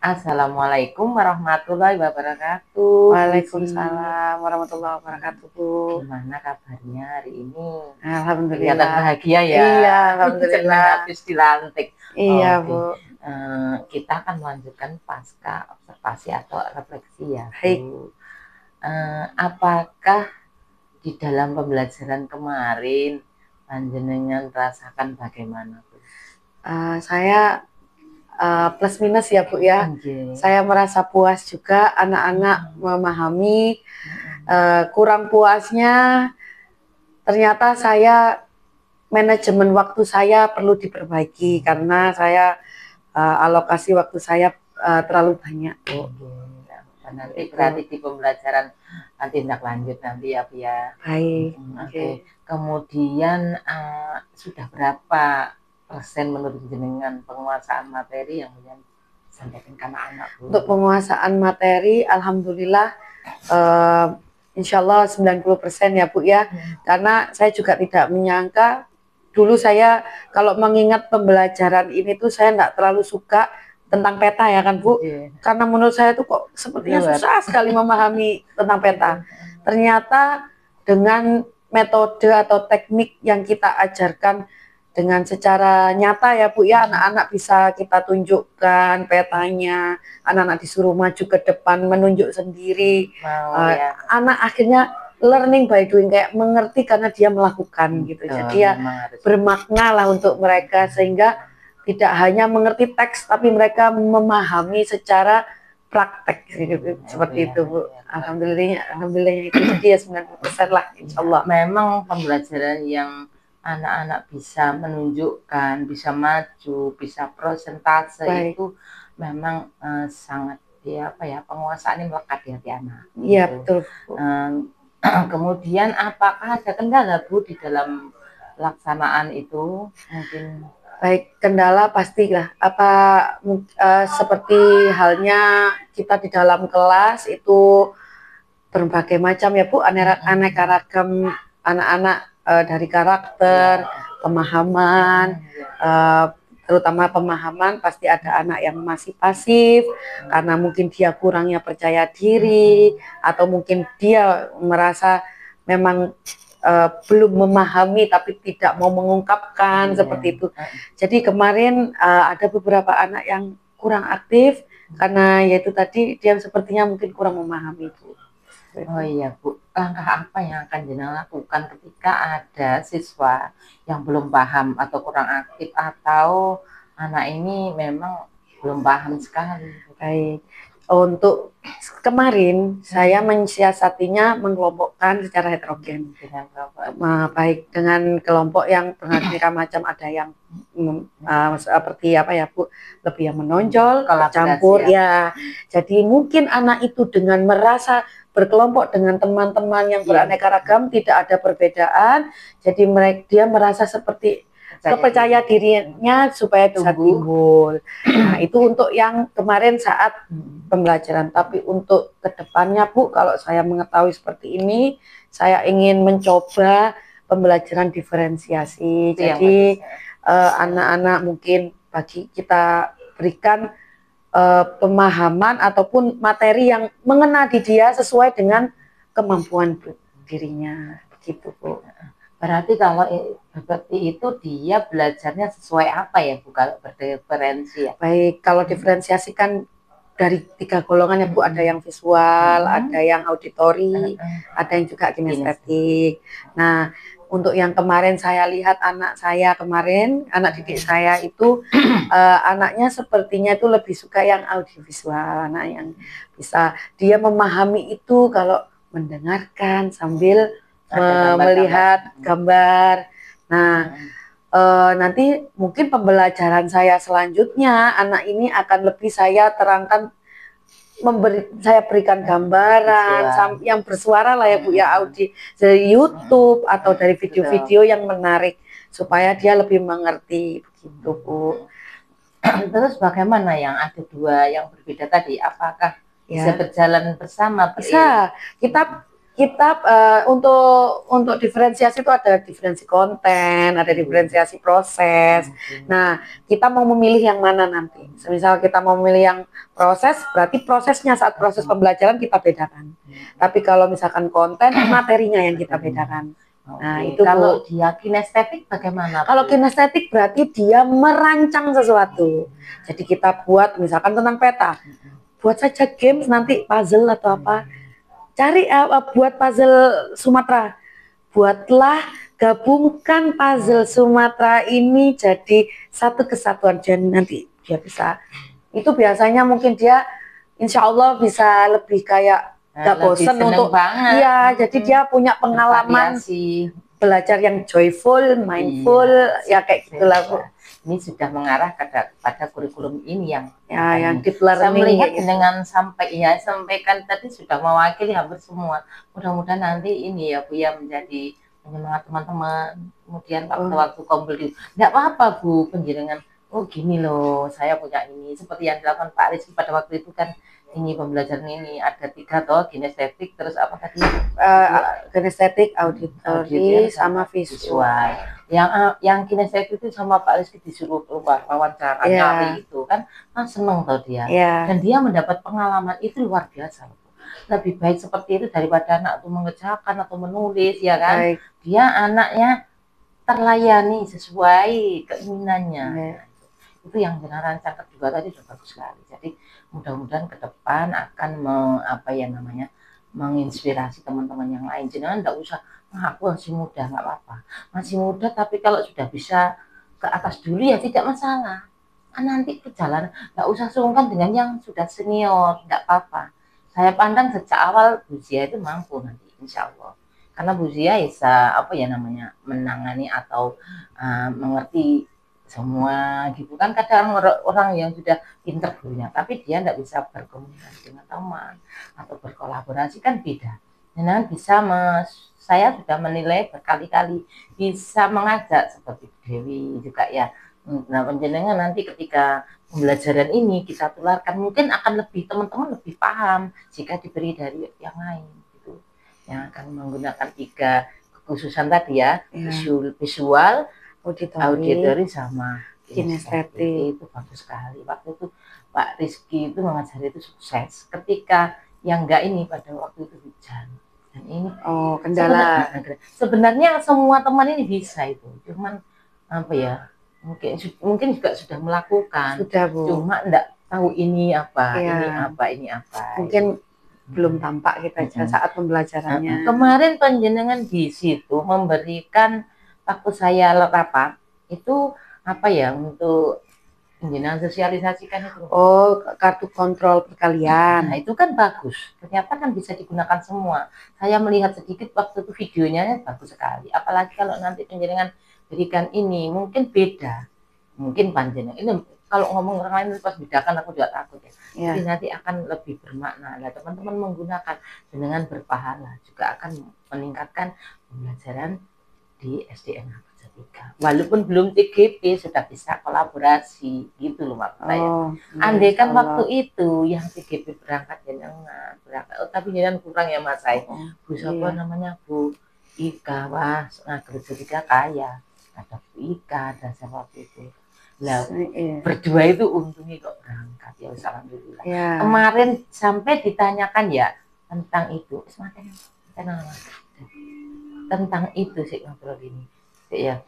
Assalamualaikum warahmatullahi wabarakatuh, Bu Isi. Waalaikumsalam warahmatullahi wabarakatuh, Bu. Gimana kabarnya hari ini? Kelihatan Alhamdulillah. bahagia ya. Iya, Senang alhamdulillah. habis dilantik. Iya, Bu. Oke, kita akan melanjutkan pasca observasi atau refleksi ya, Baik. Bu. Apakah di dalam pembelajaran kemarin panjenengan rasakan bagaimana, Bu? Saya plus minus ya, Bu ya. Okay. Saya merasa puas juga, anak-anak memahami. Kurang puasnya ternyata saya manajemen waktu saya perlu diperbaiki karena saya alokasi waktu saya terlalu banyak, Bu. Nanti berarti di pembelajaran tindak lanjut nanti ya, Bu ya. Baik. Oke. Kemudian sudah berapa persen menurut jenengan penguasaan materi yang disampaikan ke anak-anak, Bu? Untuk penguasaan materi, alhamdulillah insya Allah 90% ya, Bu ya. Karena saya juga tidak menyangka, dulu saya kalau mengingat pembelajaran ini tuh saya tidak terlalu suka tentang peta ya kan, Bu. Karena menurut saya tuh kok sepertinya susah sekali memahami tentang peta. Ternyata dengan metode atau teknik yang kita ajarkan dengan secara nyata ya, Bu ya, anak-anak bisa kita tunjukkan petanya, anak-anak disuruh maju ke depan menunjuk sendiri. Anak akhirnya learning by doing, kayak mengerti karena dia melakukan gitu. Jadi ya bermakna lah untuk mereka, sehingga tidak hanya mengerti teks tapi mereka memahami secara praktek gitu, seperti itu, Bu. Alhamdulillah itu dia 90% lah, insya Allah. Memang pembelajaran yang anak-anak bisa menunjukkan, bisa maju, bisa prosentase itu memang sangat penguasaannya melekat di hati anak. Iya, betul. Kemudian apakah ada kendala, Bu, di dalam pelaksanaan itu? Mungkin baik, kendala pastilah. Seperti halnya kita di dalam kelas itu berbagai macam ya, Bu, aneka ragam anak-anak, dari karakter, pemahaman, terutama pemahaman. Pasti ada anak yang masih pasif karena mungkin dia kurangnya percaya diri, atau mungkin dia merasa memang belum memahami tapi tidak mau mengungkapkan, seperti itu. Jadi kemarin ada beberapa anak yang kurang aktif karena yaitu tadi dia sepertinya mungkin kurang memahami, Bu. Oh iya, Bu, langkah apa yang akan jenengan lakukan ketika ada siswa yang belum paham atau kurang aktif, atau anak ini memang belum paham sekali? Baik, untuk kemarin saya mensiasatinya mengelompokkan secara heterogen. Baik, dengan kelompok yang beraneka macam, ada yang seperti apa ya, Bu, lebih yang menonjol, campur ya. Jadi mungkin anak itu dengan merasa berkelompok dengan teman-teman yang beraneka ragam, tidak ada perbedaan, jadi dia merasa seperti kepercayaan dirinya supaya bisa timbul. Nah, itu untuk yang kemarin saat pembelajaran. Tapi untuk kedepannya, Bu, kalau saya mengetahui seperti ini, saya ingin mencoba pembelajaran diferensiasi. Jadi anak-anak mungkin bagi kita berikan pemahaman ataupun materi yang mengena di dia sesuai dengan kemampuan dirinya, begitu, Bu. Berarti kalau seperti itu dia belajarnya sesuai apa ya, Bu, kalau berdiferensi ya? Baik, kalau diferensiasi kan dari 3 golongan ya, Bu, ada yang visual, ada yang auditori, ada yang juga kinestetik. Nah, untuk yang kemarin saya lihat anak saya kemarin, anak didik saya itu anaknya sepertinya itu lebih suka yang audiovisual, anak yang bisa dia memahami itu kalau mendengarkan sambil melihat gambar. Nah, nanti mungkin pembelajaran saya selanjutnya anak ini akan lebih saya terangkan, saya berikan gambaran yang bersuara lah ya, Bu ya, audio dari YouTube atau dari video-video yang menarik supaya dia lebih mengerti, begitu, Bu. Terus bagaimana yang ada dua yang berbeda tadi? Apakah bisa berjalan bersama? Bisa. Kita Kita untuk diferensiasi itu ada diferensi konten, ada diferensiasi proses. Nah, kita mau memilih yang mana nanti. Misal kita mau memilih yang proses, berarti prosesnya saat proses pembelajaran kita bedakan. Tapi kalau misalkan konten, materinya yang kita bedakan. Nah, itu kalau dia kinestetik bagaimana? Kalau kinestetik berarti dia merancang sesuatu. Jadi kita buat misalkan tentang peta. Buat saja games nanti puzzle atau apa. Cari buat puzzle Sumatera. Buatlah gabungkan puzzle Sumatera ini jadi satu kesatuan, dan nanti dia bisa. Itu biasanya mungkin dia insya Allah bisa lebih kayak gak bosen untuk iya, jadi dia punya pengalaman belajar yang joyful, mindful, ya kayak gitulah Bu. Ini sudah mengarah pada kurikulum ini yang deep learning. Saya melihat dengan sampaikan tadi sudah mewakili hampir semua. Mudah-mudahan nanti ini ya Bu ya menjadi penyemangat teman-teman. Kemudian waktu kumpul di, nggak apa-apa Bu, penjenengan. Oh gini loh, saya punya ini. Seperti yang dilakukan Pak Rizky pada waktu itu kan, ini pembelajaran ini ada 3 toh, kinestetik, terus apa tadi? Kinestetik, auditory, sama visual. Yang kinestetik itu sama Pak Rizky disuruh wawancara nyari itu kan seneng tau dia. Dan dia mendapat pengalaman itu luar biasa. Lebih baik seperti itu daripada anak itu mengerjakan atau menulis ya kan. Dia anaknya terlayani sesuai keinginannya. Itu yang benar rancang kedua tadi sudah bagus sekali. Jadi mudah-mudahan ke depan akan menginspirasi teman-teman yang lain. Jangan enggak usah, aku masih muda, nggak apa-apa. Masih muda tapi kalau sudah bisa ke atas dulu ya tidak masalah. Nanti ke jalan, nggak usah sungkan dengan yang sudah senior, nggak apa-apa. Saya pandang sejak awal Bu Zia itu mampu nanti, insya Allah. Karena Bu Zia bisa menangani atau mengerti semua gitu kan. Kadang orang yang sudah pinter gurunya tapi dia tidak bisa berkomunikasi dengan teman atau berkolaborasi kan beda. Nah saya sudah menilai berkali-kali bisa mengajak seperti Dewi juga ya. Nah penjenengan nanti ketika pembelajaran ini kita tularkan mungkin akan lebih teman-teman lebih paham jika diberi dari yang lain gitu. Yang akan menggunakan 3 kekhususan tadi ya, visual, auditori sama kinestetik. Itu bagus sekali. Waktu itu Pak Rizky itu mengajari itu sukses. Ketika yang enggak ini pada waktu itu hujan. Dan ini kendala. Sebenarnya semua teman ini bisa itu. Cuman mungkin juga sudah melakukan. Sudah Bu. Cuma enggak tahu ini apa, ini apa. Mungkin belum tampak kita saat pembelajarannya. Kemarin panjenengan di situ memberikan waktu saya rapat itu untuk panjenengan sosialisasikan itu. Kartu kontrol perkalian. Nah itu kan bagus. Ternyata kan bisa digunakan semua. Saya melihat sedikit waktu itu videonya bagus sekali. Apalagi kalau nanti panjenengan berikan ini mungkin beda. Mungkin panjenengan ini kalau ngomong orang lain pas bedakan aku juga takut ya. Jadi nanti akan lebih bermakna. Nah teman-teman menggunakan dengan berpahala juga akan meningkatkan pembelajaran di SDN 3. Walaupun belum TGP sudah bisa kolaborasi gitu loh Mbak saya. Andai kan waktu itu yang TGP berangkat jenengan tapi jenengan kurang ya Mas saya. Bu siapa namanya Bu Ika, wah gereja 3 kaya. Ada Bu Ika, ada siapa itu. Lah, berdua itu untungnya kok berangkat ya, alhamdulillah. Kemarin sampai ditanyakan ya tentang itu, tentang itu sih ngobrol ini, ya